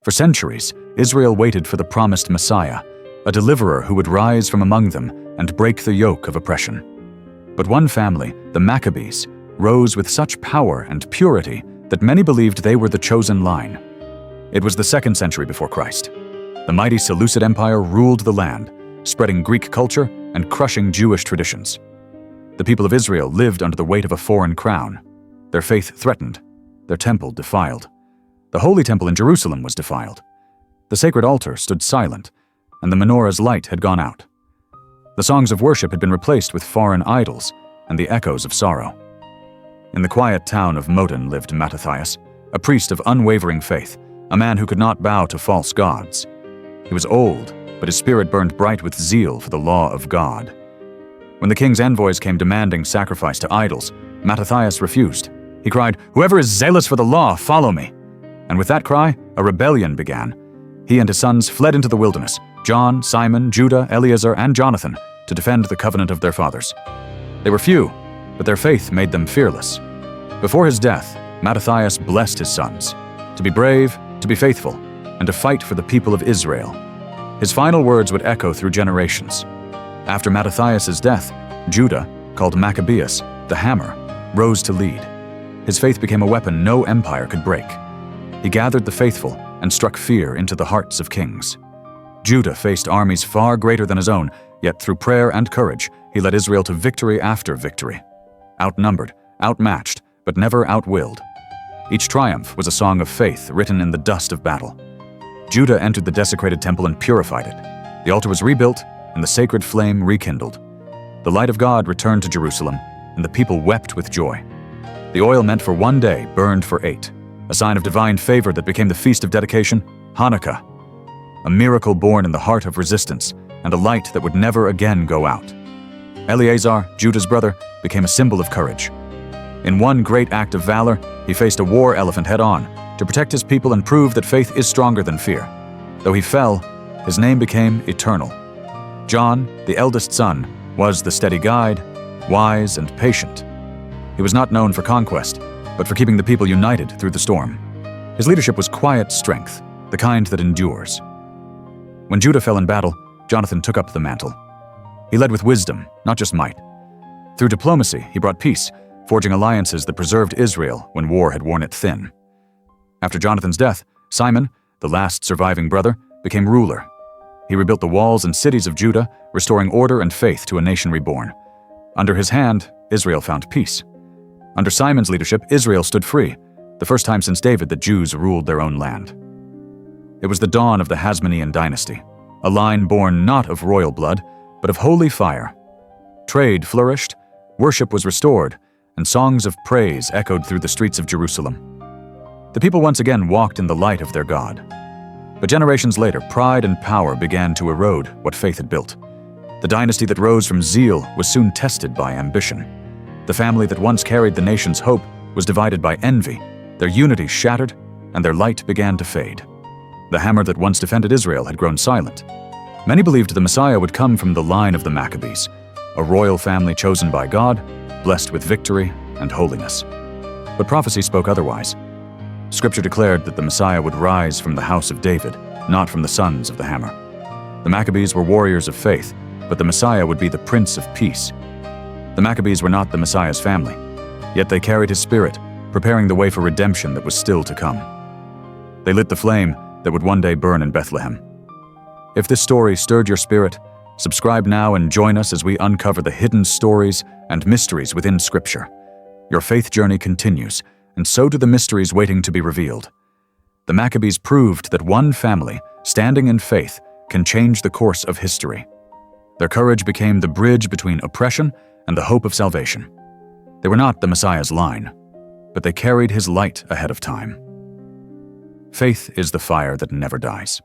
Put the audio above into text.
For centuries, Israel waited for the promised Messiah, a deliverer who would rise from among them and break the yoke of oppression. But one family, the Maccabees, rose with such power and purity that many believed they were the chosen line. It was the 2nd century before Christ. The mighty Seleucid Empire ruled the land, spreading Greek culture and crushing Jewish traditions. The people of Israel lived under the weight of a foreign crown, their faith threatened, their temple defiled. The Holy Temple in Jerusalem was defiled. The sacred altar stood silent, and the menorah's light had gone out. The songs of worship had been replaced with foreign idols and the echoes of sorrow. In the quiet town of Modin lived Mattathias, a priest of unwavering faith, a man who could not bow to false gods. He was old, but his spirit burned bright with zeal for the law of God. When the king's envoys came demanding sacrifice to idols, Mattathias refused. He cried, "Whoever is zealous for the law, follow me." And with that cry, a rebellion began. He and his sons fled into the wilderness, John, Simon, Judah, Eleazar, and Jonathan, to defend the covenant of their fathers. They were few, but their faith made them fearless. Before his death, Mattathias blessed his sons, to be brave, to be faithful, and to fight for the people of Israel. His final words would echo through generations. After Mattathias' death, Judah, called Maccabeus, the hammer, rose to lead. His faith became a weapon no empire could break. He gathered the faithful and struck fear into the hearts of kings. Judah faced armies far greater than his own, yet through prayer and courage, he led Israel to victory after victory. Outnumbered, outmatched, but never outwilled. Each triumph was a song of faith written in the dust of battle. Judah entered the desecrated temple and purified it. The altar was rebuilt, and the sacred flame rekindled. The light of God returned to Jerusalem, and the people wept with joy. The oil meant for one day burned for 8, a sign of divine favor that became the feast of dedication, Hanukkah. A miracle born in the heart of resistance, and a light that would never again go out. Eleazar, Judah's brother, became a symbol of courage. In one great act of valor, he faced a war elephant head-on to protect his people and prove that faith is stronger than fear. Though he fell, his name became eternal. John, the eldest son, was the steady guide, wise and patient. He was not known for conquest, but for keeping the people united through the storm. His leadership was quiet strength, the kind that endures. When Judah fell in battle, Jonathan took up the mantle. He led with wisdom, not just might. Through diplomacy, he brought peace, forging alliances that preserved Israel when war had worn it thin. After Jonathan's death, Simon, the last surviving brother, became ruler. He rebuilt the walls and cities of Judah, restoring order and faith to a nation reborn. Under his hand, Israel found peace. Under Simon's leadership, Israel stood free, the first time since David that Jews ruled their own land. It was the dawn of the Hasmonean dynasty, a line born not of royal blood, but of holy fire. Trade flourished, worship was restored, and songs of praise echoed through the streets of Jerusalem. The people once again walked in the light of their God. But generations later, pride and power began to erode what faith had built. The dynasty that rose from zeal was soon tested by ambition. The family that once carried the nation's hope was divided by envy, their unity shattered, and their light began to fade. The hammer that once defended Israel had grown silent. Many believed the Messiah would come from the line of the Maccabees, a royal family chosen by God, blessed with victory and holiness. But prophecy spoke otherwise. Scripture declared that the Messiah would rise from the house of David, not from the sons of the hammer. The Maccabees were warriors of faith, but the Messiah would be the Prince of Peace. The Maccabees were not the Messiah's family, yet they carried his spirit, preparing the way for redemption that was still to come. They lit the flame that would one day burn in Bethlehem. If this story stirred your spirit, subscribe now and join us as we uncover the hidden stories and mysteries within Scripture. Your faith journey continues, and so do the mysteries waiting to be revealed. The Maccabees proved that one family, standing in faith, can change the course of history. Their courage became the bridge between oppression and the hope of salvation. They were not the Messiah's line, but they carried his light ahead of time. Faith is the fire that never dies.